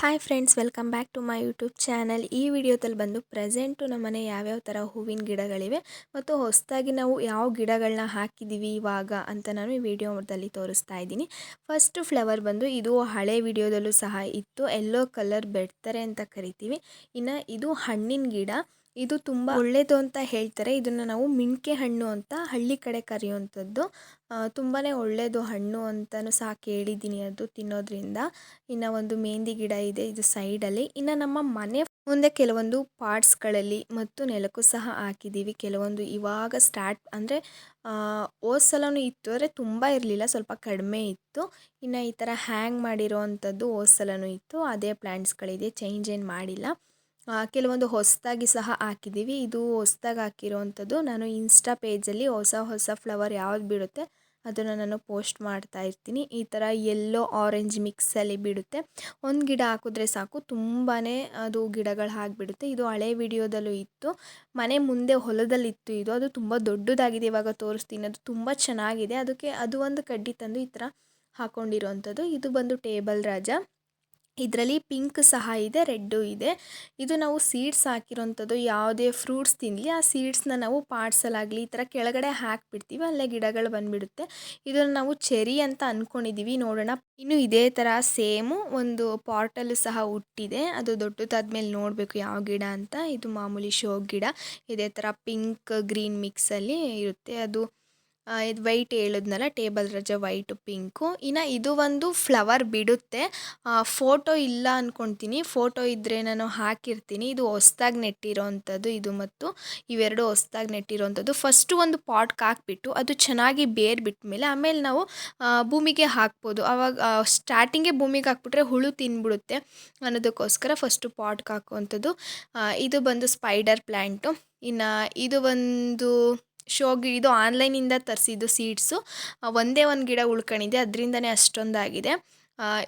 Hi friends, welcome back to my YouTube channel. ಈ ವಿಡಿಯೋದಲ್ಲಿ ಬಂದು ಪ್ರೆಸೆಂಟು ನಮ್ಮನೆ ಯಾವ್ಯಾವ ಥರ ಹೂವಿನ ಗಿಡಗಳಿವೆ ಮತ್ತು ಹೊಸದಾಗಿ ನಾವು ಯಾವ ಗಿಡಗಳನ್ನ ಹಾಕಿದ್ದೀವಿ ಇವಾಗ ಅಂತ ನಾನು ಈ ವಿಡಿಯೋದಲ್ಲಿ ತೋರಿಸ್ತಾ ಇದ್ದೀನಿ. ಫಸ್ಟ್ ಫ್ಲವರ್ ಬಂದು ಇದು ಹಳೆ ವಿಡಿಯೋದಲ್ಲೂ ಸಹ ಇತ್ತು, ಯೆಲ್ಲೋ ಕಲರ್ ಬೆಡ್ತಾರೆ ಅಂತ ಕರಿತೀವಿ. ಇನ್ನು ಇದು ಹಣ್ಣಿನ ಗಿಡ, ಇದು ತುಂಬ ಒಳ್ಳೆಯದು ಅಂತ ಹೇಳ್ತಾರೆ. ಇದನ್ನು ನಾವು ಮಿಣ್ಕೆ ಹಣ್ಣು ಅಂತ ಹಳ್ಳಿ ಕಡೆ ಕರೆಯುವಂಥದ್ದು. ತುಂಬಾ ಒಳ್ಳೆಯದು ಹಣ್ಣು ಅಂತಲೂ ಸಹ ಕೇಳಿದ್ದೀನಿ ಅದು ತಿನ್ನೋದ್ರಿಂದ. ಇನ್ನು ಒಂದು ಮೆಹಂದಿ ಗಿಡ ಇದೆ ಇದು ಸೈಡಲ್ಲಿ. ಇನ್ನು ನಮ್ಮ ಮನೆ ಮುಂದೆ ಕೆಲವೊಂದು ಪಾಟ್ಸ್ಗಳಲ್ಲಿ ಮತ್ತು ನೆಲಕ್ಕೂ ಸಹ ಹಾಕಿದ್ದೀವಿ. ಕೆಲವೊಂದು ಇವಾಗ ಸ್ಟಾರ್ಟ್ ಅಂದರೆ ಹೋದ ಸಲವೂ ಇತ್ತು, ಆದರೆ ತುಂಬ ಇರಲಿಲ್ಲ, ಸ್ವಲ್ಪ ಕಡಿಮೆ ಇತ್ತು. ಇನ್ನು ಈ ಥರ ಹ್ಯಾಂಗ್ ಮಾಡಿರೋ ಅಂಥದ್ದು ಹೋದ ಸಲವೂ ಇತ್ತು. ಅದೇ ಪ್ಲ್ಯಾಂಟ್ಸ್ಗಳಿದೆ, ಚೇಂಜ್ ಏನು ಮಾಡಿಲ್ಲ. ಕೆಲವೊಂದು ಹೊಸದಾಗಿ ಸಹ ಹಾಕಿದ್ದೀವಿ. ಇದು ಹೊಸ್ದಾಗಿ ಹಾಕಿರೋವಂಥದ್ದು. ನಾನು ಇನ್ಸ್ಟಾ ಪೇಜಲ್ಲಿ ಹೊಸ ಫ್ಲವರ್ ಯಾವ್ದು ಬಿಡುತ್ತೆ ಅದನ್ನು ನಾನು ಪೋಸ್ಟ್ ಮಾಡ್ತಾ ಇರ್ತೀನಿ. ಈ ಥರ ಯೆಲ್ಲೋ ಆರೆಂಜ್ ಮಿಕ್ಸಲ್ಲಿ ಬಿಡುತ್ತೆ. ಒಂದು ಗಿಡ ಹಾಕಿದ್ರೆ ಸಾಕು, ತುಂಬಾ ಅದು ಗಿಡಗಳು ಆಗಿಬಿಡುತ್ತೆ. ಇದು ಹಳೆ ವಿಡಿಯೋದಲ್ಲೂ ಇತ್ತು, ಮನೆ ಮುಂದೆ ಹೊಲದಲ್ಲಿತ್ತು ಇದು. ಅದು ತುಂಬ ದೊಡ್ಡದಾಗಿದೆ, ಇವಾಗ ತೋರಿಸ್ತೀನಿ. ಅದು ತುಂಬ ಚೆನ್ನಾಗಿದೆ. ಅದಕ್ಕೆ ಅದು ಒಂದು ಕಡ್ಡಿ ತಂದು ಈ ಥರ ಹಾಕ್ಕೊಂಡಿರೋವಂಥದ್ದು. ಇದು ಬಂದು ಟೇಬಲ್ ರಾಜ. ಇದರಲ್ಲಿ ಪಿಂಕ್ ಸಹ ಇದೆ, ರೆಡ್ಡು ಇದೆ. ಇದು ನಾವು ಸೀಡ್ಸ್ ಹಾಕಿರೋಂಥದ್ದು. ಯಾವುದೇ ಫ್ರೂಟ್ಸ್ ತಿನ್ನಲಿ ಆ ಸೀಡ್ಸ್ನ ನಾವು ಪಾರ್ಟ್ಸಲ್ಲಾಗಲಿ ಈ ಥರ ಕೆಳಗಡೆ ಹಾಕಿಬಿಡ್ತೀವಿ, ಅಲ್ಲೇ ಗಿಡಗಳು ಬಂದುಬಿಡುತ್ತೆ. ಇದನ್ನು ನಾವು ಚೆರಿ ಅಂತ ಅಂದ್ಕೊಂಡಿದ್ದೀವಿ, ನೋಡೋಣ. ಇನ್ನು ಇದೇ ಥರ ಸೇಮು ಒಂದು ಪಾಟಲ್ಲೂ ಸಹ ಹುಟ್ಟಿದೆ. ಅದು ದೊಡ್ಡದಾದ್ಮೇಲೆ ನೋಡಬೇಕು ಯಾವ ಗಿಡ ಅಂತ. ಇದು ಮಾಮೂಲಿ ಶೋ ಗಿಡ. ಇದೇ ಥರ ಪಿಂಕ್ ಗ್ರೀನ್ ಮಿಕ್ಸಲ್ಲಿ ಇರುತ್ತೆ. ಅದು ಇದು ವೈಟ್ ಹೇಳಿದ್ನಲ್ಲ, ಟೇಬಲ್ ರಾಜ ವೈಟು ಪಿಂಕು. ಇನ್ನು ಇದು ಒಂದು ಫ್ಲವರ್ ಬಿಡುತ್ತೆ. ಫೋಟೋ ಇಲ್ಲ ಅಂದ್ಕೊಳ್ತೀನಿ, ಫೋಟೋ ಇದ್ದರೆ ನಾನು ಹಾಕಿರ್ತೀನಿ. ಇದು ಹೊಸ್ದಾಗಿ ನೆಟ್ಟಿರೋವಂಥದ್ದು, ಇದು ಮತ್ತು ಇವೆರಡು ಹೊಸ್ದಾಗಿ ನೆಟ್ಟಿರೋವಂಥದ್ದು. ಫಸ್ಟು ಒಂದು ಪಾಟ್ಗೆ ಹಾಕ್ಬಿಟ್ಟು ಅದು ಚೆನ್ನಾಗಿ ಬೇರು ಬಿಟ್ಮೇಲೆ ಆಮೇಲೆ ನಾವು ಭೂಮಿಗೆ ಹಾಕ್ಬೋದು. ಆವಾಗ ಸ್ಟಾರ್ಟಿಂಗೇ ಭೂಮಿಗೆ ಹಾಕ್ಬಿಟ್ರೆ ಹುಳು ತಿಂದ್ಬಿಡುತ್ತೆ ಅನ್ನೋದಕ್ಕೋಸ್ಕರ ಫಸ್ಟು ಪಾಟ್ಗೆ ಹಾಕುವಂಥದ್ದು. ಇದು ಬಂದು ಸ್ಪೈಡರ್ ಪ್ಲ್ಯಾಂಟು. ಇನ್ನು ಇದು ಒಂದು ಇದು ಆನ್ಲೈನಿಂದ ತರಿಸಿದ್ದು ಸೀಡ್ಸು. ಒಂದೇ ಒಂದು ಗಿಡ ಉಳ್ಕೊಂಡಿದೆ, ಅದರಿಂದನೇ ಅಷ್ಟೊಂದಾಗಿದೆ.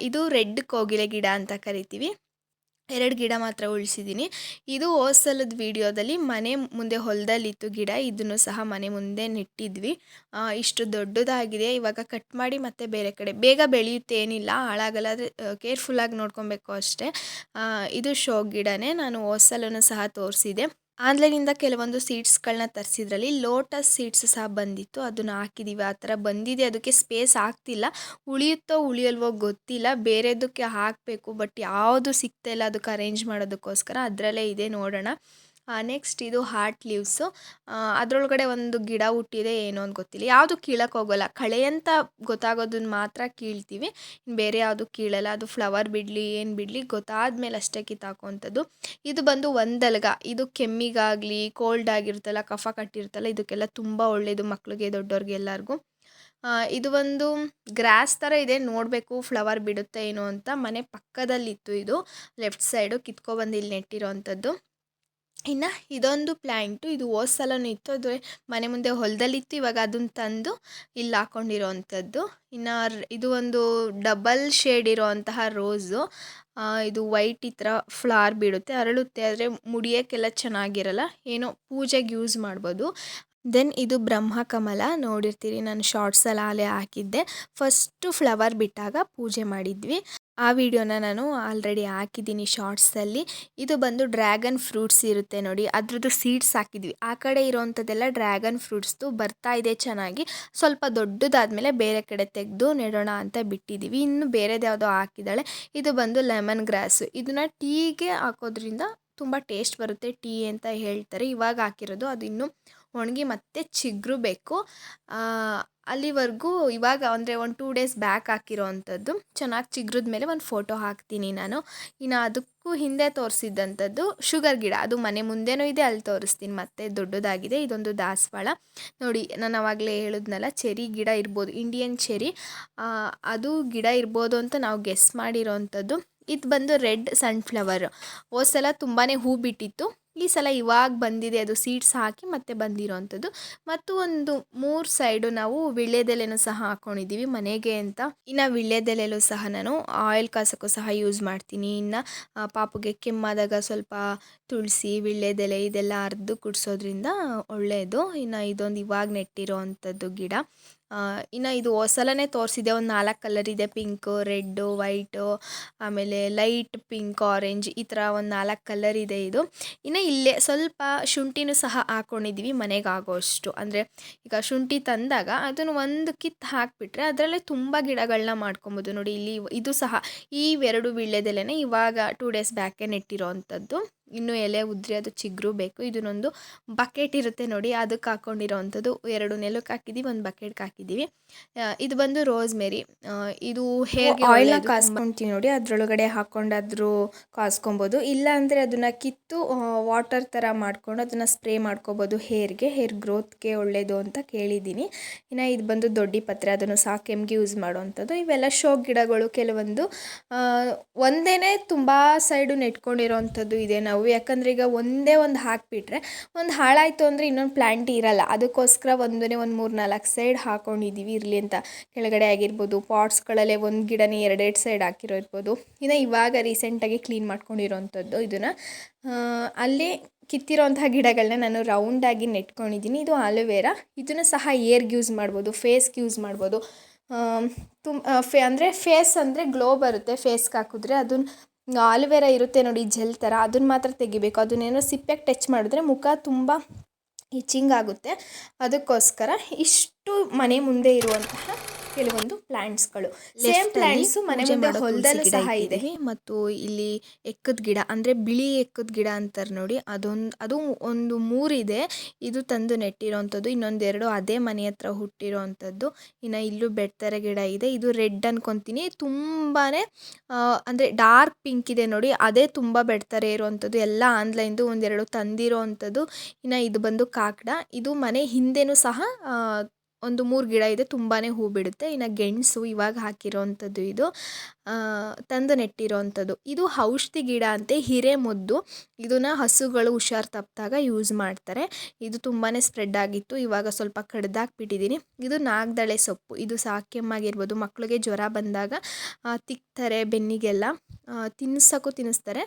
ಇದು ರೆಡ್ ಕೋಗಿಲೆ ಗಿಡ ಅಂತ ಕರಿತೀವಿ. 2 ಗಿಡ ಮಾತ್ರ ಉಳಿಸಿದ್ದೀನಿ. ಇದು ಹೋದ ಸಲದ ವೀಡಿಯೋದಲ್ಲಿ ಮನೆ ಮುಂದೆ ಹೊಲದಲ್ಲಿತ್ತು ಗಿಡ. ಇದನ್ನು ಸಹ ಮನೆ ಮುಂದೆ ನೆಟ್ಟಿದ್ವಿ. ಇಷ್ಟು ದೊಡ್ಡದಾಗಿದೆ. ಇವಾಗ ಕಟ್ ಮಾಡಿ ಮತ್ತೆ ಬೇರೆ ಕಡೆ ಬೇಗ ಬೆಳೆಯುತ್ತೆ, ಏನಿಲ್ಲ, ಹಾಳಾಗಲ್ಲ. ಆದರೆ ಕೇರ್ಫುಲ್ಲಾಗಿ ನೋಡ್ಕೊಬೇಕು ಅಷ್ಟೇ. ಇದು ಶೋ ಗಿಡನೇ. ನಾನು ಹೋದ ಸಲನೂ ಸಹ ತೋರಿಸಿದೆ. ಆನ್ಲೈನಿಂದ ಕೆಲವೊಂದು ಸೀಡ್ಸ್ಗಳನ್ನ ತರಿಸಿದ್ರಲ್ಲಿ ಲೋಟಸ್ ಸೀಡ್ಸ್ ಸಹ ಬಂದಿತ್ತು, ಅದನ್ನು ಹಾಕಿದ್ದೀವಿ. ಆ ಥರ ಬಂದಿದೆ. ಅದಕ್ಕೆ ಸ್ಪೇಸ್ ಆಗ್ತಿಲ್ಲ, ಉಳಿಯುತ್ತೋ ಉಳಿಯಲ್ವೋ ಗೊತ್ತಿಲ್ಲ. ಬೇರೆದಕ್ಕೆ ಹಾಕಬೇಕು, ಬಟ್ ಯಾವುದು ಸಿಗ್ತಾ ಇಲ್ಲ ಅದಕ್ಕೆ ಅರೇಂಜ್ ಮಾಡೋದಕ್ಕೋಸ್ಕರ. ಅದರಲ್ಲೇ ಇದೆ, ನೋಡೋಣ. ನೆಕ್ಸ್ಟ್ ಇದು ಹಾರ್ಟ್ ಲೀವ್ಸು. ಅದರೊಳಗಡೆ ಒಂದು ಗಿಡ ಹುಟ್ಟಿದೆ, ಏನೋ ಅಂತ ಗೊತ್ತಿಲ್ಲ. ಯಾವುದು ಕೀಳಕ್ಕೆ ಹೋಗೋಲ್ಲ, ಕಳೆ ಅಂತ ಗೊತ್ತಾಗೋದನ್ನ ಮಾತ್ರ ಕೀಳ್ತೀವಿ, ಬೇರೆ ಯಾವುದು ಕೀಳಲ್ಲ. ಅದು ಫ್ಲವರ್ ಬಿಡಲಿ ಏನು ಬಿಡಲಿ ಗೊತ್ತಾದ್ಮೇಲೆ ಅಷ್ಟೇ ಕಿತ್ತಾಕುವಂಥದ್ದು. ಇದು ಬಂದು ಒಂದಲ್ಗ. ಇದು ಕೆಮ್ಮಿಗಾಗಲಿ, ಕೋಲ್ಡ್ ಆಗಿರುತ್ತಲ್ಲ, ಕಫ ಕಟ್ಟಿರುತ್ತಲ್ಲ, ಇದಕ್ಕೆಲ್ಲ ತುಂಬ ಒಳ್ಳೆಯದು, ಮಕ್ಕಳಿಗೆ ದೊಡ್ಡವ್ರಿಗೆ ಎಲ್ಲರಿಗೂ. ಇದು ಒಂದು ಗ್ರಾಸ್ ಥರ ಇದೆ, ನೋಡಬೇಕು ಫ್ಲವರ್ ಬಿಡುತ್ತೆ ಏನೋ ಅಂತ. ಮನೆ ಪಕ್ಕದಲ್ಲಿತ್ತು ಇದು, ಲೆಫ್ಟ್ ಸೈಡು ಕಿತ್ಕೊಬಂದು ಇಲ್ಲಿ ನೆಟ್ಟಿರೋ ಅಂಥದ್ದು. ಇನ್ನು ಇದೊಂದು ಪ್ಲ್ಯಾಂಟು. ಇದು ಹೋದ ಸಲವೂ ಇತ್ತು, ಅದು ಮನೆ ಮುಂದೆ ಹೊಲದಲ್ಲಿತ್ತು. ಇವಾಗ ಅದನ್ನು ತಂದು ಇಲ್ಲಿ ಹಾಕ್ಕೊಂಡಿರೋ ಅಂಥದ್ದು. ಇನ್ನು ಇದು ಒಂದು ಡಬಲ್ ಶೇಡ್ ಇರೋವಂತಹ ರೋಸು. ಇದು ವೈಟ್ ಈ ಥರ ಫ್ಲವರ್ ಬಿಡುತ್ತೆ, ಅರಳುತ್ತೆ, ಆದರೆ ಮುಡಿಯೋಕ್ಕೆಲ್ಲ ಚೆನ್ನಾಗಿರಲ್ಲ, ಏನೋ ಪೂಜೆಗೆ ಯೂಸ್ ಮಾಡ್ಬೋದು. ದೆನ್ ಇದು ಬ್ರಹ್ಮಕಮಲ, ನೋಡಿರ್ತೀರಿ, ನಾನು ಶಾರ್ಟ್ಸಲ್ಲಿ ಆಲೇ ಹಾಕಿದ್ದೆ. ಫಸ್ಟು ಫ್ಲವರ್ ಬಿಟ್ಟಾಗ ಪೂಜೆ ಮಾಡಿದ್ವಿ, ಆ ವಿಡಿಯೋನ ನಾನು ಆಲ್ರೆಡಿ ಹಾಕಿದ್ದೀನಿ ಶಾರ್ಟ್ಸಲ್ಲಿ. ಇದು ಬಂದು ಡ್ರ್ಯಾಗನ್ ಫ್ರೂಟ್ಸ್ ಇರುತ್ತೆ ನೋಡಿ, ಅದ್ರದ್ದು ಸೀಡ್ಸ್ ಹಾಕಿದ್ವಿ. ಆ ಕಡೆ ಇರೋವಂಥದ್ದೆಲ್ಲ ಡ್ರ್ಯಾಗನ್ ಫ್ರೂಟ್ಸ್ದು ಬರ್ತಾ ಇದೆ ಚೆನ್ನಾಗಿ. ಸ್ವಲ್ಪ ದೊಡ್ಡದಾದಮೇಲೆ ಬೇರೆ ಕಡೆ ತೆಗೆದು ನೆಡೋಣ ಅಂತ ಬಿಟ್ಟಿದ್ದೀವಿ. ಇನ್ನು ಬೇರೆದು ಯಾವುದೋ ಹಾಕಿದ್ದಾಳೆ. ಇದು ಬಂದು ಲೆಮನ್ ಗ್ರಾಸು. ಇದನ್ನು ಟೀಗೆ ಹಾಕೋದ್ರಿಂದ ತುಂಬ ಟೇಸ್ಟ್ ಬರುತ್ತೆ, ಟೀ ಅಂತ ಹೇಳ್ತಾರೆ. ಇವಾಗ ಹಾಕಿರೋದು, ಅದು ಇನ್ನೂ ಒಣಗಿ ಮತ್ತೆ ಚಿಗುರಬೇಕು. ಅಲ್ಲಿವರೆಗೂ ಇವಾಗ ಅಂದರೆ ಒಂದು 2 ಡೇಸ್ ಬ್ಯಾಕ್ ಹಾಕಿರೋ ಅಂಥದ್ದು. ಚೆನ್ನಾಗಿ ಚಿಗುರಿದ ಮೇಲೆ ಒಂದು ಫೋಟೋ ಹಾಕ್ತೀನಿ ನಾನು. ಇನ್ನು ಅದಕ್ಕೂ ಹಿಂದೆ ತೋರಿಸಿದ್ದಂಥದ್ದು ಶುಗರ್ ಗಿಡ. ಅದು ಮನೆ ಮುಂದೆನೂ ಇದೆ, ಅಲ್ಲಿ ತೋರಿಸ್ತೀನಿ, ಮತ್ತೆ ದೊಡ್ಡದಾಗಿದೆ. ಇದೊಂದು ದಾಸವಾಳ ನೋಡಿ, ನಾನು ಆವಾಗಲೇ ಹೇಳಿದ್ನಲ್ಲ, ಚೆರಿ ಗಿಡ ಇರ್ಬೋದು, ಇಂಡಿಯನ್ ಚೆರಿ. ಅದು ಗಿಡ ಇರ್ಬೋದು ಅಂತ ನಾವು ಗೆಸ್ ಮಾಡಿರೋ ಅಂಥದ್ದು. ಇದು ಬಂದು ರೆಡ್ ಸನ್ಫ್ಲವರ್. ಹೋದ ಸಲ ತುಂಬಾ ಹೂ ಬಿಟ್ಟಿತ್ತು, ಈ ಸಲ ಇವಾಗ ಬಂದಿದೆ. ಅದು ಸೀಡ್ಸ್ ಹಾಕಿ ಮತ್ತೆ ಬಂದಿರೋವಂಥದ್ದು. ಮತ್ತು ಒಂದು 3 ಸೈಡು ನಾವು ವೀಳ್ಯದೆಲೆನೂ ಸಹ ಹಾಕ್ಕೊಂಡಿದ್ದೀವಿ ಮನೆಗೆ ಅಂತ. ಇನ್ನು ವೀಳ್ಯದೆಲೆಲೂ ಸಹ ನಾನು ಆಯಿಲ್ ಕಾಸೋಕ್ಕೂ ಸಹ ಯೂಸ್ ಮಾಡ್ತೀನಿ. ಇನ್ನು ಪಾಪುಗೆ ಕೆಮ್ಮಾದಾಗ ಸ್ವಲ್ಪ ತುಳಸಿ, ವೀಳ್ಯದೆಲೆ ಇದೆಲ್ಲ ಅರೆದು ಕುಡಿಸೋದ್ರಿಂದ ಒಳ್ಳೆಯದು. ಇನ್ನು ಇದೊಂದು ಇವಾಗ ನೆಟ್ಟಿರೋ ಅಂಥದ್ದು ಗಿಡ. ಇನ್ನು ಇದು ಹೊಸಲನೇ ತೋರಿಸಿದೆ. ಒಂದು 4 ಕಲರ್ ಇದೆ, ಪಿಂಕು, ರೆಡ್ಡು, ವೈಟು, ಆಮೇಲೆ ಲೈಟ್ ಪಿಂಕ್, ಆರೆಂಜ್, ಈ ಥರ ಒಂದು 4 ಕಲರ್ ಇದೆ ಇದು. ಇನ್ನು ಇಲ್ಲೇ ಸ್ವಲ್ಪ ಶುಂಠಿನೂ ಸಹ ಹಾಕ್ಕೊಂಡಿದ್ದೀವಿ ಮನೆಗಾಗೋಷ್ಟು. ಅಂದರೆ ಈಗ ಶುಂಠಿ ತಂದಾಗ ಅದನ್ನು ಒಂದು ಕಿತ್ತು ಹಾಕಿಬಿಟ್ರೆ ಅದರಲ್ಲೇ ತುಂಬ ಗಿಡಗಳನ್ನ ಮಾಡ್ಕೊಬೋದು. ನೋಡಿ ಇಲ್ಲಿ ಇದು ಸಹ ಈ 2 ವೀಳ್ಯದೆಲೆನೇ ಇವಾಗ 2 ಡೇಸ್ ಬ್ಯಾಕೆ ನೆಟ್ಟಿರೋ ಅಂಥದ್ದು. ಇನ್ನೂ ಎಲೆ ಉದ್ರಿ ಅದು ಚಿಗುರು ಬೇಕು. ಇದನ್ನೊಂದು ಬಕೆಟ್ ಇರುತ್ತೆ ನೋಡಿ, ಅದಕ್ಕೆ ಹಾಕ್ಕೊಂಡಿರೋ ಅಂಥದ್ದು. 2 ನೆಲಕ್ಕೆ ಹಾಕಿದ್ದೀವಿ, 1 ಬಕೆಟ್ಗೆ ಹಾಕಿದ್ದೀವಿ. ಇದು ಬಂದು ರೋಸ್ಮೆರಿ. ಇದು ಹೇರ್ಗೆ ಆಯಿಲ್ನ ಕಾಸ್ಕೊತೀವಿ ನೋಡಿ, ಅದರೊಳಗಡೆ ಹಾಕ್ಕೊಂಡಾದ್ರೂ ಕಾಸ್ಕೊಬೋದು. ಇಲ್ಲ ಅಂದರೆ ಅದನ್ನು ಕಿತ್ತು ವಾಟರ್ ಥರ ಮಾಡ್ಕೊಂಡು ಅದನ್ನು ಸ್ಪ್ರೇ ಮಾಡ್ಕೊಬೋದು. ಹೇರ್ ಗ್ರೋತ್ಗೆ ಒಳ್ಳೆಯದು ಅಂತ ಕೇಳಿದ್ದೀನಿ. ಇನ್ನು ಇದು ಬಂದು ದೊಡ್ಡ ಪತ್ರೆ, ಅದನ್ನು ಸಹ ಕೆಮ್ಮಿಗೆ ಯೂಸ್ ಮಾಡೋವಂಥದ್ದು. ಇವೆಲ್ಲ ಶೋ ಗಿಡಗಳು ಕೆಲವೊಂದು ಒಂದೇ ತುಂಬ ಸೈಡು ನೆಟ್ಕೊಂಡಿರೋವಂಥದ್ದು ಇದೆ ನಾವು. ಯಾಕಂದರೆ ಈಗ ಒಂದೇ ಒಂದು ಹಾಕಿಬಿಟ್ರೆ ಒಂದು ಹಾಳಾಯಿತು ಅಂದರೆ ಇನ್ನೊಂದು ಪ್ಲ್ಯಾಂಟ್ ಇರಲ್ಲ. ಅದಕ್ಕೋಸ್ಕರ ಒಂದು 3-4 ಸೈಡ್ ಹಾಕ್ಕೊಂಡಿದ್ದೀವಿ ಇರಲಿ ಅಂತ. ಕೆಳಗಡೆ ಆಗಿರ್ಬೋದು, ಪಾಟ್ಸ್ಗಳಲ್ಲೇ ಒಂದು ಗಿಡನೇ 2 ಸೈಡ್ ಹಾಕಿರೋ ಇರ್ಬೋದು. ಇನ್ನು ಇವಾಗ ರೀಸೆಂಟಾಗಿ ಕ್ಲೀನ್ ಮಾಡ್ಕೊಂಡಿರೋವಂಥದ್ದು ಇದನ್ನು. ಅಲ್ಲಿ ಕಿತ್ತಿರೋಂತಹ ಗಿಡಗಳನ್ನ ನಾನು ರೌಂಡಾಗಿ ನೆಟ್ಕೊಂಡಿದ್ದೀನಿ. ಇದು ಆಲೋವೆರಾ. ಇದನ್ನು ಸಹ ಏರ್ಗೆ ಯೂಸ್ ಮಾಡ್ಬೋದು, ಫೇಸ್ಗೆ ಯೂಸ್ ಮಾಡ್ಬೋದು. ಅಂದರೆ ಫೇಸ್ ಅಂದರೆ ಗ್ಲೋ ಬರುತ್ತೆ ಫೇಸ್ಗೆ ಹಾಕಿದ್ರೆ. ಅದನ್ನು ಆಲೋವೆರಾ ಇರುತ್ತೆ ನೋಡಿ ಜೆಲ್ ಥರ, ಅದನ್ನು ಮಾತ್ರ ತೆಗಿಬೇಕು. ಅದನ್ನೇನೋ ಸಿಪ್ಪೆಗೆ ಟಚ್ ಮಾಡಿದ್ರೆ ಮುಖ ತುಂಬ ಇಚಿಂಗ್ ಆಗುತ್ತೆ. ಅದಕ್ಕೋಸ್ಕರ ಇಷ್ಟು ಮನೆ ಮುಂದೆ ಇರುವಂತಹ ಕೆಲವೊಂದು ಪ್ಲ್ಯಾಂಟ್ಸ್ಗಳು. ಸೇಮ್ ಪ್ಲ್ಯಾಂಟ್ಸು ಮನೆ ಮುಂದೆ ಹೊಲದಲ್ಲೂ ಸಹ ಇದೆ. ಮತ್ತು ಇಲ್ಲಿ ಎಕ್ಕದ ಗಿಡ, ಅಂದರೆ ಬಿಳಿ ಎಕ್ಕದ ಗಿಡ ಅಂತಾರೆ ನೋಡಿ, ಅದು ಒಂದು 3 ಇದೆ. ಇದು ತಂದು ನೆಟ್ಟಿರೋವಂಥದ್ದು. ಇನ್ನೊಂದು 2 ಅದೇ ಮನೆ ಹತ್ರ ಹುಟ್ಟಿರೋವಂಥದ್ದು. ಇನ್ನು ಇಲ್ಲೂ ಬೆಡ್ತರ ಗಿಡ ಇದೆ. ಇದು ರೆಡ್ ಅನ್ಕೊತೀನಿ. ತುಂಬಾ ಅಂದರೆ ಡಾರ್ಕ್ ಪಿಂಕ್ ಇದೆ ನೋಡಿ, ಅದೇ ತುಂಬ ಬೆಡ್ತಾರೆ ಇರುವಂಥದ್ದು. ಎಲ್ಲ ಆನ್ಲೈನ್ದು 1-2 ತಂದಿರೋ ಅಂಥದ್ದು. ಇನ್ನು ಇದು ಬಂದು ಕಾಕಡ. ಇದು ಮನೆ ಹಿಂದೆನೂ ಸಹ ಒಂದು 3 ಗಿಡ ಇದೆ, ತುಂಬಾ ಹೂ ಬಿಡುತ್ತೆ. ಇನ್ನು ಗೆಣಸು ಇವಾಗ ಹಾಕಿರೋವಂಥದ್ದು. ಇದು ತಂದು ನೆಟ್ಟಿರೋವಂಥದ್ದು. ಇದು ಔಷಧಿ ಗಿಡ ಅಂತೆ, ಹಿರೇಮದ್ದು. ಇದನ್ನು ಹಸುಗಳು ಹುಷಾರು ತಪ್ಪಿದಾಗ ಯೂಸ್ ಮಾಡ್ತಾರೆ. ಇದು ತುಂಬಾ ಸ್ಪ್ರೆಡ್ ಆಗಿತ್ತು, ಇವಾಗ ಸ್ವಲ್ಪ ಕಡ್ದಾಕ್ಬಿಟ್ಟಿದ್ದೀನಿ. ಇದು ನಾಗದಳೆ ಸೊಪ್ಪು. ಇದು ಸಹ ಕೆಮ್ಮಾಗಿರ್ಬೋದು, ಮಕ್ಕಳಿಗೆ ಜ್ವರ ಬಂದಾಗ ತಿಕ್ತಾರೆ ಬೆನ್ನಿಗೆಲ್ಲ, ತಿನ್ನಿಸ್ತಾರೆ.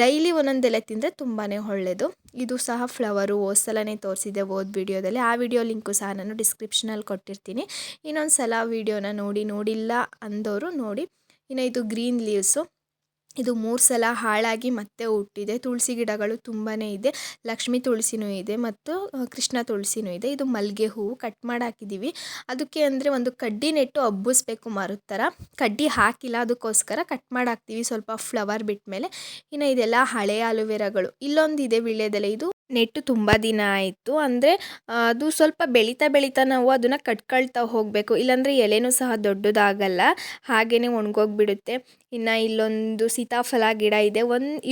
ಡೈಲಿ ಒಂದೊಂದು ಎಲೆ ತಿಂದರೆ ತುಂಬಾ ಒಳ್ಳೆಯದು. ಇದು ಸಹ ಫ್ಲವರು. ಹೋದ್ಸಲನೇ ತೋರಿಸಿದೆ ವಿಡಿಯೋದಲ್ಲಿ. ಆ ವಿಡಿಯೋ ಲಿಂಕು ಸಹ ನಾನು ಡಿಸ್ಕ್ರಿಪ್ಷನಲ್ಲಿ ಕೊಟ್ಟಿರ್ತೀನಿ. ಇನ್ನೊಂದು ಸಲ ವಿಡಿಯೋನ ನೋಡಿಲ್ಲ ಅಂದವರು ನೋಡಿ. ಇನ್ನು ಇದು ಗ್ರೀನ್ ಲೀವ್ಸು. ಇದು 3 ಸಲ ಹಾಳಾಗಿ ಮತ್ತೆ ಹುಟ್ಟಿದೆ. ತುಳಸಿ ಗಿಡಗಳು ತುಂಬಾ ಇದೆ. ಲಕ್ಷ್ಮೀ ತುಳಸಿನೂ ಇದೆ ಮತ್ತು ಕೃಷ್ಣ ತುಳಸಿನೂ ಇದೆ. ಇದು ಮಲ್ಲಿಗೆ ಹೂವು ಕಟ್ ಮಾಡಿ ಹಾಕಿದ್ದೀವಿ. ಅದಕ್ಕೆ ಅಂದರೆ ಒಂದು ಕಡ್ಡಿ ನೆಟ್ಟು ಹಬ್ಬಿಸ್ಬೇಕು ಮರದ ಥರ. ಕಡ್ಡಿ ಹಾಕಿಲ್ಲ, ಅದಕ್ಕೋಸ್ಕರ ಕಟ್ ಮಾಡಿ ಹಾಕ್ತೀವಿ ಸ್ವಲ್ಪ ಫ್ಲವರ್ ಬಿಟ್ಟ ಮೇಲೆ. ಇನ್ನು ಇದೆಲ್ಲ ಹಳೆಯ ಆಲೋವೆರಾಗಳು. ಇಲ್ಲೊಂದಿದೆ ವೀಳ್ಯದೆಲೆ. ಇದು ನೆಟ್ಟು ತುಂಬ ದಿನ ಆಯಿತು. ಅಂದರೆ ಅದು ಸ್ವಲ್ಪ ಬೆಳೀತಾ ನಾವು ಅದನ್ನು ಕಟ್ಕೊಳ್ತಾ ಹೋಗಬೇಕು, ಇಲ್ಲಾಂದರೆ ಎಲೆನೂ ಸಹ ದೊಡ್ಡದಾಗಲ್ಲ, ಹಾಗೆಯೇ ಒಣಗೋಗ್ಬಿಡುತ್ತೆ. ಇನ್ನು ಇಲ್ಲೊಂದು ಸೀತಾಫಲ ಗಿಡ ಇದೆ.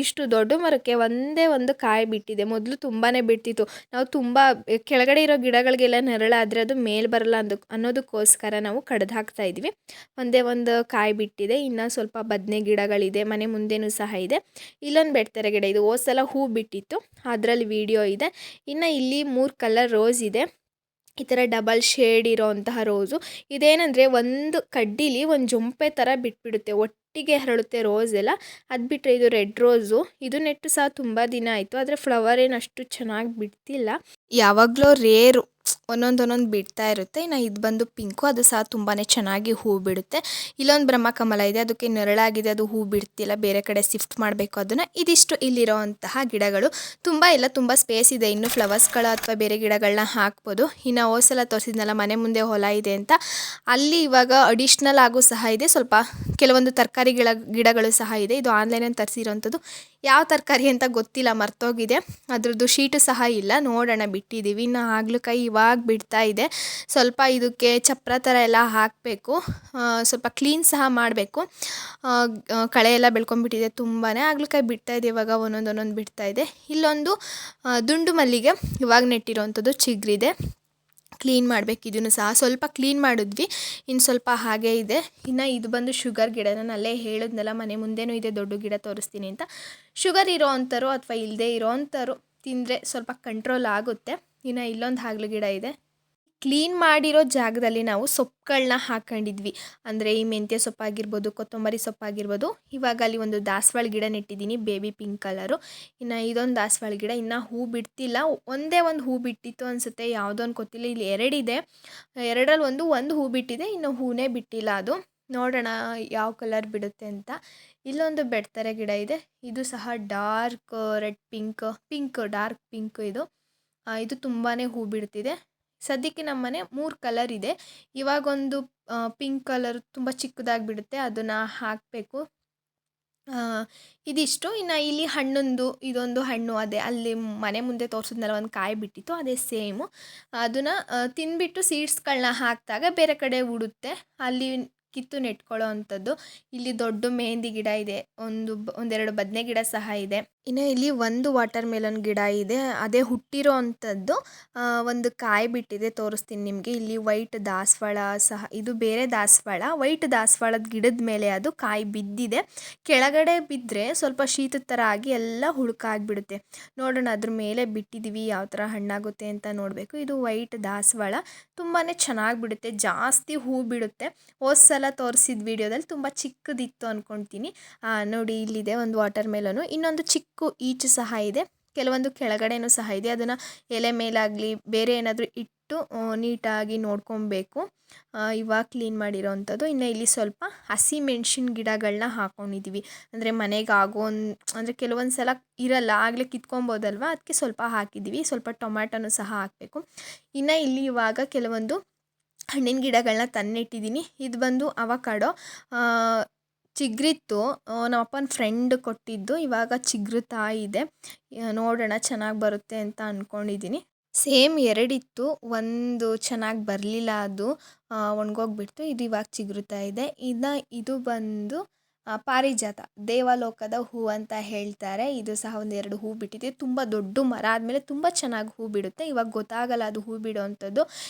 ಇಷ್ಟು ದೊಡ್ಡ ಮರಕ್ಕೆ ಒಂದೇ ಒಂದು ಕಾಯಿ ಬಿಟ್ಟಿದೆ. ಮೊದಲು ತುಂಬಾ ಬಿಡ್ತಿತ್ತು. ನಾವು ತುಂಬ ಕೆಳಗಡೆ ಇರೋ ಗಿಡಗಳಿಗೆಲ್ಲ ನೆರಳಾದರೆ ಅದು ಮೇಲೆ ಬರಲ್ಲ ಅನ್ನೋದಕ್ಕೋಸ್ಕರ ನಾವು ಕಡ್ದು ಹಾಕ್ತಾ ಇದ್ವಿ. ಒಂದೇ ಒಂದು ಕಾಯಿ ಬಿಟ್ಟಿದೆ. ಇನ್ನು ಸ್ವಲ್ಪ ಬದನೆ ಗಿಡಗಳಿದೆ, ಮನೆ ಮುಂದೆನೂ ಸಹ ಇದೆ. ಇಲ್ಲೊಂದು ಬೆಡ್ತರ ಗಿಡ. ಇದು ಹೋದ ಸಲ ಹೂ ಬಿಟ್ಟಿತ್ತು, ಅದರಲ್ಲಿ ವಿಡಿಯೋ ಇದೆ. ಇನ್ನು ಇಲ್ಲಿ 3 ಕಲರ್ ರೋಸ್ ಇದೆ. ಈ ಥರ ಡಬಲ್ ಶೇಡ್ ಇರೋವಂತಹ ರೋಸು. ಇದೇನೆಂದರೆ ಒಂದು ಕಡ್ಡಿಲಿ ಒಂದು ಜೊಂಪೆ ಥರ ಬಿಟ್ಬಿಡುತ್ತೆ, ಒಟ್ಟಿಗೆ ಹರಳುತ್ತೆ ರೋಸ್ ಎಲ್ಲ. ಅದು ಬಿಟ್ಟರೆ ಇದು ರೆಡ್ ರೋಸು. ಇದು ನೆಟ್ಟು ಸಹ ತುಂಬ ದಿನ ಆಯಿತು, ಆದರೆ ಫ್ಲವರ್ ಏನು ಅಷ್ಟು ಚೆನ್ನಾಗಿ ಬಿಡ್ತಿಲ್ಲ. ಯಾವಾಗಲೂ ರೇರು ಒಂದೊಂದು ಬಿಡ್ತಾ ಇರುತ್ತೆ. ಇನ್ನು ಇದು ಬಂದು ಪಿಂಕು. ಅದು ಸಹ ತುಂಬಾ ಚೆನ್ನಾಗಿ ಹೂ ಬಿಡುತ್ತೆ. ಇಲ್ಲೊಂದು ಬ್ರಹ್ಮಕಮಲ ಇದೆ, ಅದಕ್ಕೆ ನೆರಳಾಗಿದೆ, ಅದು ಹೂ ಬಿಡ್ತಿಲ್ಲ. ಬೇರೆ ಕಡೆ ಶಿಫ್ಟ್ ಮಾಡಬೇಕು ಅದನ್ನು. ಇದಿಷ್ಟು ಇಲ್ಲಿರೋವಂತಹ ಗಿಡಗಳು. ತುಂಬ ಸ್ಪೇಸ್ ಇದೆ. ಇನ್ನು ಫ್ಲವರ್ಸ್ಗಳು ಅಥವಾ ಬೇರೆ ಗಿಡಗಳನ್ನ ಹಾಕ್ಬೋದು. ಇನ್ನು ಹೋದ ಸಲ ತೋರಿಸಿದ್ನಲ್ಲ ಮನೆ ಮುಂದೆ ಹೊಲ ಇದೆ ಅಂತ, ಅಲ್ಲಿ ಇವಾಗ ಅಡಿಷ್ನಲ್ ಆಗೂ ಸಹ ಇದೆ. ಸ್ವಲ್ಪ ಕೆಲವೊಂದು ತರಕಾರಿ ಗಿಡಗಳು ಸಹ ಇದೆ. ಇದು ಆನ್ಲೈನಲ್ಲಿ ತರಿಸಿರೋವಂಥದ್ದು. ಯಾವ ತರಕಾರಿ ಅಂತ ಗೊತ್ತಿಲ್ಲ, ಮರ್ತೋಗಿದೆ. ಅದ್ರದ್ದು ಶೀಟು ಸಹ ಇಲ್ಲ, ನೋಡೋಣ ಬಿಟ್ಟಿದ್ದೀವಿ. ಇನ್ನು ಹಾಗಲಕಾಯಿ ಇವಾಗ ಬಿಡ್ತಾ ಇದೆ. ಸ್ವಲ್ಪ ಇದಕ್ಕೆ ಚಪ್ಪರ ಥರ ಎಲ್ಲ ಹಾಕಬೇಕು, ಸ್ವಲ್ಪ ಕ್ಲೀನ್ ಸಹ ಮಾಡಬೇಕು. ಕಳೆ ಎಲ್ಲ ಬೆಳ್ಕೊಂಡ್ಬಿಟ್ಟಿದೆ ತುಂಬಾ. ಹಾಗಲಕಾಯಿ ಬಿಡ್ತಾ ಇದೆ ಇವಾಗ, ಒಂದೊಂದು ಬಿಡ್ತಾ ಇದೆ. ಇಲ್ಲೊಂದು ದುಂಡು ಮಲ್ಲಿಗೆ ಇವಾಗ ನೆಟ್ಟಿರೋವಂಥದ್ದು ಚಿಗುರಿದೆ. ಕ್ಲೀನ್ ಮಾಡಬೇಕು. ಇದನ್ನು ಸಹ ಸ್ವಲ್ಪ ಕ್ಲೀನ್ ಮಾಡಿದ್ವಿ, ಇನ್ನು ಸ್ವಲ್ಪ ಹಾಗೇ ಇದೆ. ಇನ್ನು ಇದು ಬಂದು ಶುಗರ್ ಗಿಡ. ನಾನು ಅಲ್ಲೇ ಹೇಳಿದ್ನಲ್ಲ ಮನೆ ಮುಂದೆನೂ ಇದೆ ದೊಡ್ಡ ಗಿಡ ತೋರಿಸ್ತೀನಿ ಅಂತ. ಶುಗರ್ ಇರೋ ಅಂಥವ್ರು ಅಥವಾ ಇಲ್ಲದೆ ಇರೋ ಅಂಥವ್ರು ತಿಂದರೆ ಸ್ವಲ್ಪ ಕಂಟ್ರೋಲ್ ಆಗುತ್ತೆ. ಇನ್ನು ಇಲ್ಲೊಂದು ಹಾಗಲ ಗಿಡ ಇದೆ. ಕ್ಲೀನ್ ಮಾಡಿರೋ ಜಾಗದಲ್ಲಿ ನಾವು ಸೊಪ್ಪುಗಳನ್ನ ಹಾಕೊಂಡಿದ್ವಿ. ಅಂದರೆ ಈ ಮೆಂತ್ಯ ಸೊಪ್ಪಾಗಿರ್ಬೋದು, ಕೊತ್ತಂಬರಿ ಸೊಪ್ಪಾಗಿರ್ಬೋದು. ಇವಾಗ ಅಲ್ಲಿ ಒಂದು ದಾಸವಾಳ ಗಿಡ ನೆಟ್ಟಿದ್ದೀನಿ, ಬೇಬಿ ಪಿಂಕ್ ಕಲರು. ಇನ್ನು ಇದೊಂದು ದಾಸವಾಳ ಗಿಡ ಇನ್ನೂ ಹೂ ಬಿಡ್ತಿಲ್ಲ. ಒಂದೇ ಒಂದು ಹೂ ಬಿಟ್ಟಿತ್ತು ಅನಿಸುತ್ತೆ, ಯಾವುದೋ ಒಂದು ಗೊತ್ತಿಲ್ಲ. ಇಲ್ಲಿ ಎರಡಿದೆ, ಎರಡರಲ್ಲಿ ಒಂದು ಹೂ ಬಿಟ್ಟಿದೆ, ಇನ್ನು ಹೂನೇ ಬಿಟ್ಟಿಲ್ಲ ಅದು. ನೋಡೋಣ ಯಾವ ಕಲರ್ ಬಿಡುತ್ತೆ ಅಂತ. ಇಲ್ಲೊಂದು ಬೆಡ್ತಾರೆ ಗಿಡ ಇದೆ, ಇದು ಸಹ dark red pink dark pink ಇದು. ಇದು ತುಂಬಾ ಹೂ ಬಿಡ್ತಿದೆ. ಸದ್ಯಕ್ಕೆ ನಮ್ಮ ಮನೆ 3 ಕಲರ್ ಇದೆ. ಇವಾಗೊಂದು ಪಿಂಕ್ ಕಲರ್ ತುಂಬ ಚಿಕ್ಕದಾಗಿ ಬಿಡುತ್ತೆ, ಅದನ್ನು ಹಾಕಬೇಕು. ಇದಿಷ್ಟು. ಇನ್ನು ಇಲ್ಲಿ ಹಣ್ಣೊಂದು, ಇದೊಂದು ಹಣ್ಣು ಅದೇ ಅಲ್ಲಿ ಮನೆ ಮುಂದೆ ತೋರಿಸಿದ್ನಲ್ಲ ಒಂದು ಕಾಯಿ ಬಿಟ್ಟಿತ್ತು, ಅದೇ ಸೇಮು. ಅದನ್ನು ತಿಂದ್ಬಿಟ್ಟು ಸೀಡ್ಸ್ಗಳನ್ನ ಹಾಕಿದಾಗ ಬೇರೆ ಕಡೆ ಉಡುತ್ತೆ, ಅಲ್ಲಿ ಕಿತ್ತು ನೆಟ್ಕೊಳ್ಳೋ ಅಂಥದ್ದು. ಇಲ್ಲಿ ದೊಡ್ಡ ಮೆಹಂದಿ ಗಿಡ ಇದೆ, ಒಂದೆರಡು ಬದನೆ ಗಿಡ ಸಹ ಇದೆ. ಇನ್ನು ಇಲ್ಲಿ ಒಂದು ವಾಟರ್ ಮೆಲನ್ ಗಿಡ ಇದೆ, ಅದೇ ಹುಟ್ಟಿರೋ ಅಂಥದ್ದು. ಒಂದು ಕಾಯಿ ಬಿಟ್ಟಿದೆ, ತೋರಿಸ್ತೀನಿ ನಿಮಗೆ. ಇಲ್ಲಿ ವೈಟ್ ದಾಸವಾಳ ಸಹ, ಇದು ಬೇರೆ ದಾಸವಾಳ, ವೈಟ್ ದಾಸವಾಳದ ಗಿಡದ ಮೇಲೆ ಅದು ಕಾಯಿ ಬಿದ್ದಿದೆ. ಕೆಳಗಡೆ ಬಿದ್ದರೆ ಸ್ವಲ್ಪ ಶೀತದ ಥರ ಆಗಿ ಎಲ್ಲ ಹುಳುಕಾಗ್ಬಿಡುತ್ತೆ. ನೋಡೋಣ ಅದ್ರ ಮೇಲೆ ಬಿಟ್ಟಿದ್ದೀವಿ, ಯಾವ ಥರ ಹಣ್ಣಾಗುತ್ತೆ ಅಂತ ನೋಡಬೇಕು. ಇದು ವೈಟ್ ದಾಸವಾಳ ತುಂಬಾ ಚೆನ್ನಾಗಿ ಬಿಡುತ್ತೆ, ಜಾಸ್ತಿ ಹೂ ಬಿಡುತ್ತೆ. ಹೋದ ಸಲ ತೋರಿಸಿದ ವಿಡಿಯೋದಲ್ಲಿ ತುಂಬ ಚಿಕ್ಕದಿತ್ತು ಅಂದ್ಕೊಳ್ತೀನಿ. ನೋಡಿ ಇಲ್ಲಿದೆ ಒಂದು ವಾಟರ್ ಮೆಲನು, ಇನ್ನೊಂದು ಚಿಕ್ಕ ಈಚು ಸಹ ಇದೆ, ಕೆಲವೊಂದು ಕೆಳಗಡೆನೂ ಸಹ ಇದೆ. ಅದನ್ನು ಎಲೆ ಮೇಲಾಗಲಿ ಬೇರೆ ಏನಾದರೂ ಇಟ್ಟು ನೀಟಾಗಿ ನೋಡ್ಕೊಬೇಕು. ಇವಾಗ ಕ್ಲೀನ್ ಮಾಡಿರೋ ಅಂಥದ್ದು. ಇನ್ನು ಇಲ್ಲಿ ಸ್ವಲ್ಪ ಹಸಿ ಮೆಣಸಿನ ಗಿಡಗಳನ್ನ ಹಾಕ್ಕೊಂಡಿದ್ದೀವಿ. ಅಂದರೆ ಮನೆಗೆ ಅಂದರೆ ಕೆಲವೊಂದು ಸಲ ಇರಲ್ಲ, ಆಗಲೇ ಕಿತ್ಕೊಬೋದಲ್ವ, ಅದಕ್ಕೆ ಸ್ವಲ್ಪ ಹಾಕಿದ್ದೀವಿ. ಸ್ವಲ್ಪ ಟೊಮ್ಯಾಟೊನೂ ಸಹ ಹಾಕಬೇಕು. ಇನ್ನು ಇಲ್ಲಿ ಇವಾಗ ಕೆಲವೊಂದು ಹಣ್ಣಿನ ಗಿಡಗಳನ್ನ ತಂದಿಟ್ಟಿದ್ದೀನಿ. ಇದು ಬಂದು ಅವಕಾಡೋ, ಚಿಗುರಿತ್ತು, ನಮ್ಮ ಅಪ್ಪನ ಫ್ರೆಂಡ್ ಕೊಟ್ಟಿದ್ದು. ಇವಾಗ ಚಿಗುರುತ್ತಾ ಇದೆ, ನೋಡೋಣ ಚೆನ್ನಾಗಿ ಬರುತ್ತೆ ಅಂತ ಅಂದ್ಕೊಂಡಿದ್ದೀನಿ. ಸೇಮ್ ಎರಡಿತ್ತು, ಒಂದು ಚೆನ್ನಾಗಿ ಬರಲಿಲ್ಲ, ಅದು ಒಣಗೋಗ್ಬಿಡ್ತು. ಇದು ಇವಾಗ ಚಿಗುರುತ್ತಾ ಇದೆ. ಇದು ಬಂದು ಪಾರಿಜಾತ, ದೇವಲೋಕದ ಹೂ ಅಂತ ಹೇಳ್ತಾರೆ. ಇದು ಸಹ ಒಂದೆರಡು ಹೂ ಬಿಟ್ಟಿದೆ. ತುಂಬ ದೊಡ್ಡ ಮರ ಆದಮೇಲೆ ತುಂಬ ಚೆನ್ನಾಗಿ ಹೂ ಬಿಡುತ್ತೆ, ಇವಾಗ ಗೊತ್ತಾಗಲ್ಲ ಅದು ಹೂ ಬಿಡೋ ಅಂಥದ್ದು.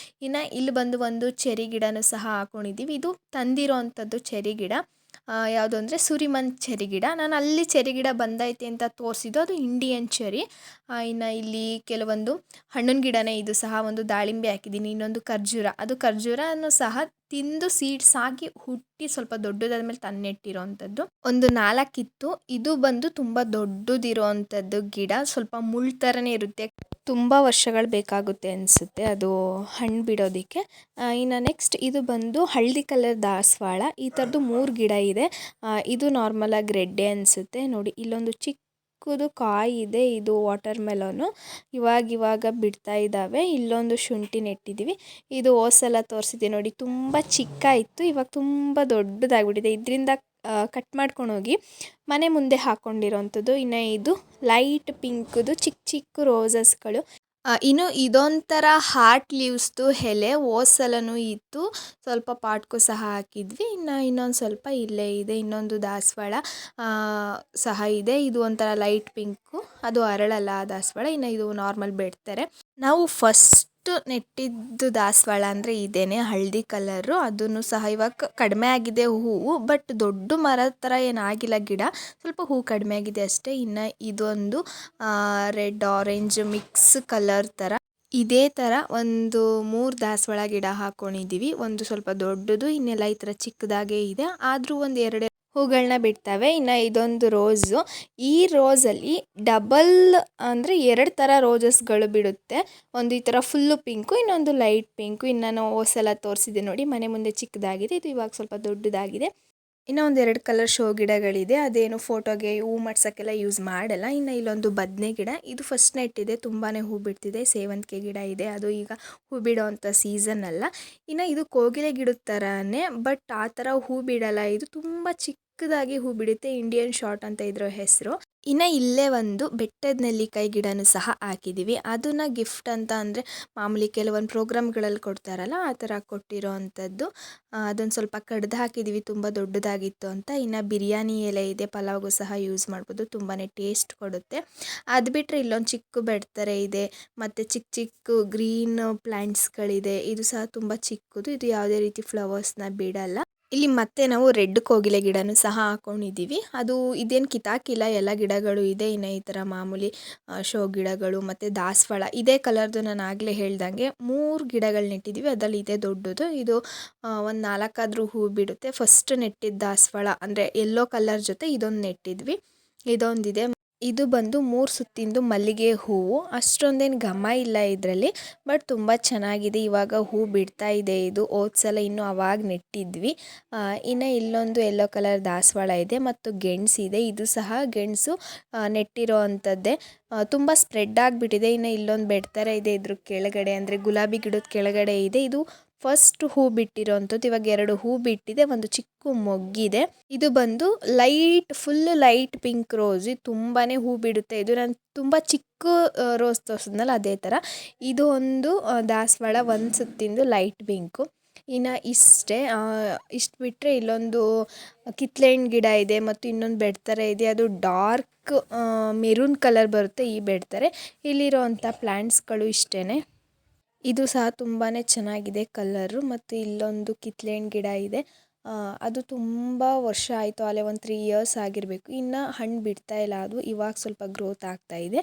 ಇನ್ನು ಇಲ್ಲಿ ಬಂದು ಒಂದು ಚೆರಿ ಗಿಡನೂ ಸಹ ಹಾಕ್ಕೊಂಡಿದ್ದೀವಿ. ಇದು ತಂದಿರೋ ಅಂಥದ್ದು ಚೆರಿ ಗಿಡ. ಯಾವುದು ಅಂದರೆ ಸುರಿಮನ್ ಚೆರಿ ಗಿಡ. ನಾನು ಅಲ್ಲಿ ಚೆರಿ ಗಿಡ ಬಂದೈತೆ ಅಂತ ತೋರಿಸಿದ್ದು, ಅದು ಇಂಡಿಯನ್ ಚೆರಿ. ಇನ್ನು ಇಲ್ಲಿ ಕೆಲವೊಂದು ಹಣ್ಣಿನ ಗಿಡನೇ, ಇದು ಸಹ ಒಂದು ದಾಳಿಂಬೆ ಹಾಕಿದ್ದೀನಿ, ಇನ್ನೊಂದು ಖರ್ಜೂರ. ಅದು ಖರ್ಜೂರನೂ ಸಹ ತಿಂದು ಸೀಡ್ಸ್ ಆಗಿ ಹುಟ್ಟಿ ಸ್ವಲ್ಪ ದೊಡ್ಡದಾದ್ಮೇಲೆ ನೆಟ್ಟಿರೋ ಅಂಥದ್ದು. ಒಂದು 4 ಇತ್ತು. ಇದು ಬಂದು ತುಂಬ ದೊಡ್ಡದಿರೋ ಅಂಥದ್ದು ಗಿಡ, ಸ್ವಲ್ಪ ಮುಳ್ಳು ಥರನೇ ಇರುತ್ತೆ, ತುಂಬ ವರ್ಷಗಳು ಬೇಕಾಗುತ್ತೆ ಅನಿಸುತ್ತೆ ಅದು ಹಣ್ಣು ಬಿಡೋದಕ್ಕೆ. ಇನ್ನು ನೆಕ್ಸ್ಟ್ ಇದು ಬಂದು ಹಳದಿ ಕಲರ್ ದಾಸವಾಳ. ಈ ಥರದ್ದು 3 ಗಿಡ ಇದೆ. ಇದು ನಾರ್ಮಲಾಗಿ ರೆಡ್ಡೆ ಅನಿಸುತ್ತೆ. ನೋಡಿ ಇಲ್ಲೊಂದು ಚಿಕ್ಕದು ಕಾಯಿ ಇದೆ, ಇದು ವಾಟರ್ ಮೆಲನು, ಇವಾಗ ಬಿಡ್ತಾ ಇದ್ದಾವೆ. ಇಲ್ಲೊಂದು ಶುಂಠಿ ನೆಟ್ಟಿದ್ದೀವಿ. ಇದು ಹೋದ ಸಲ ತೋರಿಸಿದ್ದೆ ನೋಡಿ, ತುಂಬ ಚಿಕ್ಕ ಇತ್ತು, ಇವಾಗ ತುಂಬ ದೊಡ್ಡದಾಗ್ಬಿಟ್ಟಿದೆ. ಇದರಿಂದ ಕಟ್ ಮಾಡ್ಕೊಂಡು ಹೋಗಿ ಮನೆ ಮುಂದೆ ಹಾಕ್ಕೊಂಡಿರೋವಂಥದ್ದು. ಇನ್ನು ಇದು ಲೈಟ್ ಪಿಂಕ್ದು ಚಿಕ್ಕ ಚಿಕ್ಕ ರೋಸಸ್ಗಳು. ಇನ್ನು ಇದೊಂಥರ ಹಾರ್ಟ್ ಲೀವ್ಸ್ದು ಎಲೆ, ಹೋದ ಸಲನೂ ಇತ್ತು, ಸ್ವಲ್ಪ ಪಾಟ್ಗೂ ಸಹ ಹಾಕಿದ್ವಿ. ಇನ್ನೊಂದು ಸ್ವಲ್ಪ ಇಲ್ಲೇ ಇದೆ, ಇನ್ನೊಂದು ದಾಸವಾಳ ಸಹ ಇದೆ. ಇದು ಒಂಥರ ಲೈಟ್ ಪಿಂಕು, ಅದು ಅರಳಲ್ಲ ದಾಸವಾಳ. ಇನ್ನು ಇದು ನಾರ್ಮಲ್ ಬೆಡ್ತಾರೆ. ನಾವು ಫಸ್ಟ್ ನೆಟ್ಟಿದ್ದು ದಾಸವಾಳ ಅಂದರೆ ಇದೇನೆ, ಹಳದಿ ಕಲರು. ಅದನ್ನು ಸಹ ಇವಾಗ ಕಡಿಮೆ ಆಗಿದೆ ಹೂವು, ಬಟ್ ದೊಡ್ಡ ಮರದ ಥರ ಏನಾಗಿಲ್ಲ ಗಿಡ, ಸ್ವಲ್ಪ ಹೂ ಕಡಿಮೆ ಆಗಿದೆ ಅಷ್ಟೇ. ಇನ್ನು ಇದೊಂದು ರೆಡ್ ಆರೆಂಜ್ ಮಿಕ್ಸ್ ಕಲರ್ ಥರ, ಇದೇ ಥರ ಒಂದು 3 ದಾಸವಾಳ ಗಿಡ ಹಾಕ್ಕೊಂಡಿದ್ದೀವಿ. ಒಂದು ಸ್ವಲ್ಪ ದೊಡ್ಡದು, ಇನ್ನೆಲ್ಲ ಈ ಥರ ಚಿಕ್ಕದಾಗೇ ಇದೆ, ಆದರೂ ಒಂದು 2 ಹೂಗಳನ್ನ ಬಿಡ್ತವೆ. ಇನ್ನು ಇದೊಂದು ರೋಸು. ಈ ರೋಸಲ್ಲಿ ಡಬಲ್ ಅಂದರೆ 2 ಥರ ರೋಸಸ್ಗಳು ಬಿಡುತ್ತೆ. ಒಂದು ಈ ಥರ ಫುಲ್ಲು ಪಿಂಕು, ಇನ್ನೊಂದು ಲೈಟ್ ಪಿಂಕು. ಇನ್ನು ನಾನು ಹೋದ ಸಲ ತೋರಿಸಿದ್ದೆ ನೋಡಿ, ಮನೆ ಮುಂದೆ ಚಿಕ್ಕದಾಗಿದೆ, ಇದು ಇವಾಗ ಸ್ವಲ್ಪ ದೊಡ್ಡದಾಗಿದೆ. ಇನ್ನೂ ಒಂದು 2 ಕಲರ್ ಶೋ ಗಿಡಗಳಿದೆ, ಅದೇನು ಫೋಟೋಗೆ ಹೂ ಮಾಡ್ಸೋಕ್ಕೆಲ್ಲ ಯೂಸ್ ಮಾಡಲ್ಲ. ಇನ್ನು ಇಲ್ಲೊಂದು ಬದನೆ ಗಿಡ, ಇದು ಫಸ್ಟ್ ನೆಟ್ಟಿದೆ, ತುಂಬಾ ಹೂ ಬಿಡ್ತಿದೆ. ಸೇವಂತಿಗೆ ಗಿಡ ಇದೆ, ಅದು ಈಗ ಹೂ ಬಿಡೋ ಅಂಥ ಸೀಸನ್ ಅಲ್ಲ. ಇನ್ನು ಇದು ಕೋಗಿಲೆ ಗಿಡದ ಥರನೇ, ಬಟ್ ಆ ಥರ ಹೂ ಬಿಡಲ್ಲ, ಇದು ತುಂಬ ಚಿಕ್ಕದಾಗಿ ಹೂ ಬಿಡುತ್ತೆ. ಇಂಡಿಯನ್ ಶಾರ್ಟ್ ಅಂತ ಇದ್ರ ಹೆಸರು. ಇನ್ನು ಇಲ್ಲೇ ಒಂದು ಬೆಟ್ಟದ ನೆಲ್ಲಿಕಾಯಿ ಗಿಡನೂ ಸಹ ಹಾಕಿದ್ದೀವಿ. ಅದನ್ನು ಗಿಫ್ಟ್ ಅಂತ, ಅಂದರೆ ಮಾಮೂಲಿ ಕೆಲವೊಂದು ಪ್ರೋಗ್ರಾಮ್ಗಳಲ್ಲಿ ಕೊಡ್ತಾರಲ್ಲ, ಆ ಥರ ಕೊಟ್ಟಿರೋ ಅಂಥದ್ದು. ಅದನ್ನು ಸ್ವಲ್ಪ ಕಡ್ದು ಹಾಕಿದ್ದೀವಿ, ತುಂಬ ದೊಡ್ಡದಾಗಿತ್ತು ಅಂತ. ಇನ್ನು ಬಿರಿಯಾನಿ ಎಲೆ ಇದೆ, ಪಲಾವ್ಗೂ ಸಹ ಯೂಸ್ ಮಾಡ್ಬೋದು, ತುಂಬಾ ಟೇಸ್ಟ್ ಕೊಡುತ್ತೆ. ಅದು ಬಿಟ್ಟರೆ ಇಲ್ಲೊಂದು ಚಿಕ್ಕ ಬೆಡ್ತಾರೆ ಇದೆ, ಮತ್ತು ಚಿಕ್ಕ ಚಿಕ್ಕ ಗ್ರೀನ್ ಪ್ಲ್ಯಾಂಟ್ಸ್ಗಳಿದೆ. ಇದು ಸಹ ತುಂಬ ಚಿಕ್ಕದು, ಇದು ಯಾವುದೇ ರೀತಿ ಫ್ಲವರ್ಸ್ನ ಬಿಡಲ್ಲ. ಇಲ್ಲಿ ಮತ್ತೆ ನಾವು ರೆಡ್ ಕೋಗಿಲೆ ಗಿಡನೂ ಸಹ ಹಾಕೊಂಡಿದ್ದೀವಿ. ಅದು ಇದೇನು ಕಿತ್ತಾಕಿಲ್ಲ, ಎಲ್ಲ ಗಿಡಗಳು ಇದೆ. ಇನ್ನು ಈ ಥರ ಮಾಮೂಲಿ ಶೋ ಗಿಡಗಳು ಮತ್ತು ದಾಸವಾಳ ಇದೇ ಕಲರ್ದು ನಾನು ಆಗಲೇ ಹೇಳ್ದಂಗೆ 3 ಗಿಡಗಳು ನೆಟ್ಟಿದ್ದೀವಿ. ಅದರಲ್ಲಿ ಇದೇ ದೊಡ್ಡದು. ಇದು ಒಂದು 4 ಆದರೂ ಹೂ ಬಿಡುತ್ತೆ. ಫಸ್ಟ್ ನೆಟ್ಟಿದ್ದ ದಾಸವಾಳ ಅಂದರೆ ಯೆಲ್ಲೋ ಕಲರ್ ಜೊತೆ ಇದೊಂದು ನೆಟ್ಟಿದ್ವಿ. ಇದೊಂದಿದೆ. ಇದು ಬಂದು 3 ಸುತ್ತಿಂದು ಮಲ್ಲಿಗೆ ಹೂವು. ಅಷ್ಟೊಂದೇನು ಘಮ ಇಲ್ಲ ಇದರಲ್ಲಿ, ಬಟ್ ತುಂಬ ಚೆನ್ನಾಗಿದೆ. ಇವಾಗ ಹೂ ಬಿಡ್ತಾ ಇದೆ. ಇದು ಹೋದ ಸಲ ಇನ್ನೂ ಅವಾಗ ನೆಟ್ಟಿದ್ವಿ. ಇನ್ನು ಇಲ್ಲೊಂದು ಯೆಲ್ಲೋ ಕಲರ್ ದಾಸವಾಳ ಇದೆ ಮತ್ತು ಗೆಣಸಿದೆ. ಇದು ಸಹ ಗೆಣಸು ನೆಟ್ಟಿರೋ ಅಂಥದ್ದೇ. ತುಂಬ ಸ್ಪ್ರೆಡ್ ಆಗಿಬಿಟ್ಟಿದೆ. ಇನ್ನು ಇಲ್ಲೊಂದು ಬೆಡ್ ಥರ ಇದೆ ಇದ್ರ ಕೆಳಗಡೆ, ಅಂದರೆ ಗುಲಾಬಿ ಗಿಡದ ಕೆಳಗಡೆ ಇದೆ. ಇದು ಫಸ್ಟ್ ಹೂ ಬಿಟ್ಟಿರೋ ಅಂಥದ್ದು. ಇವಾಗ 2 ಹೂ ಬಿಟ್ಟಿದೆ, ಒಂದು ಚಿಕ್ಕ ಮೊಗ್ಗಿದೆ. ಇದು ಬಂದು ಫುಲ್ ಲೈಟ್ ಪಿಂಕ್ ರೋಸ್. ಇದು ತುಂಬಾ ಹೂ ಬಿಡುತ್ತೆ. ಇದು ನಾನು ತುಂಬ ಚಿಕ್ಕ ರೋಸ್ ತೋರಿಸಿದ್ನಲ್ಲ ಅದೇ ಥರ. ಇದು ಒಂದು ದಾಸವಾಳ ಒಂದು ಸುತ್ತಿಂದು ಲೈಟ್ ಪಿಂಕು. ಇನ್ನು ಇಷ್ಟೇ. ಇಷ್ಟು ಬಿಟ್ಟರೆ ಇಲ್ಲೊಂದು ಕಿತ್ಳೆಹಣ್ಣು ಗಿಡ ಇದೆ ಮತ್ತು ಇನ್ನೊಂದು ಬೆಡ್ ಥರ ಇದೆ. ಅದು ಡಾರ್ಕ್ ಮೆರೂನ್ ಕಲರ್ ಬರುತ್ತೆ ಈ ಬೆಡ್ ಥರ. ಇಲ್ಲಿರೋ ಅಂಥ ಪ್ಲ್ಯಾಂಟ್ಸ್ಗಳು ಇಷ್ಟೇ. ಇದು ಸಹ ತುಂಬಾ ಚೆನ್ನಾಗಿದೆ ಕಲರು. ಮತ್ತು ಇಲ್ಲೊಂದು ಕಿತ್ಳೆಹಣ್ಣು ಗಿಡ ಇದೆ. ಅದು ತುಂಬ ವರ್ಷ ಆಯಿತು, ಅಲ್ಲೇ ಒಂದು 3 ಇಯರ್ಸ್ ಆಗಿರಬೇಕು. ಇನ್ನು ಹಣ್ಣು ಬಿಡ್ತಾ ಇಲ್ಲ ಅದು, ಇವಾಗ ಸ್ವಲ್ಪ ಗ್ರೋತ್ ಆಗ್ತಾ ಇದೆ.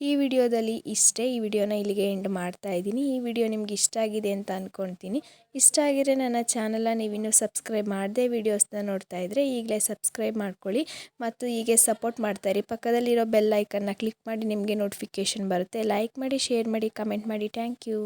ಈ ವಿಡಿಯೋದಲ್ಲಿ ಇಷ್ಟೇ. ಈ ವಿಡಿಯೋನ ಇಲ್ಲಿಗೆ ಎಂಡ್ ಮಾಡ್ತಾ ಇದ್ದೀನಿ. ಈ ವಿಡಿಯೋ ನಿಮ್ಗೆ ಇಷ್ಟ ಆಗಿದೆ ಅಂತ ಅಂದ್ಕೊಳ್ತೀನಿ. ಇಷ್ಟ ಆಗಿದ್ರೆ ನನ್ನ ಚಾನಲ್ನ ನೀವಿನ್ನೂ ಸಬ್ಸ್ಕ್ರೈಬ್ ಮಾಡದೆ ವೀಡಿಯೋಸ್ನ ನೋಡ್ತಾ ಇದ್ದರೆ ಈಗಲೇ ಸಬ್ಸ್ಕ್ರೈಬ್ ಮಾಡ್ಕೊಳ್ಳಿ ಮತ್ತು ಹೀಗೆ ಸಪೋರ್ಟ್ ಮಾಡ್ತಾಯಿರಿ. ಪಕ್ಕದಲ್ಲಿರೋ ಬೆಲ್ ಐಕನ್ನ ಕ್ಲಿಕ್ ಮಾಡಿ, ನಿಮಗೆ ನೋಟಿಫಿಕೇಷನ್ ಬರುತ್ತೆ. ಲೈಕ್ ಮಾಡಿ, ಶೇರ್ ಮಾಡಿ, ಕಮೆಂಟ್ ಮಾಡಿ. Thank you.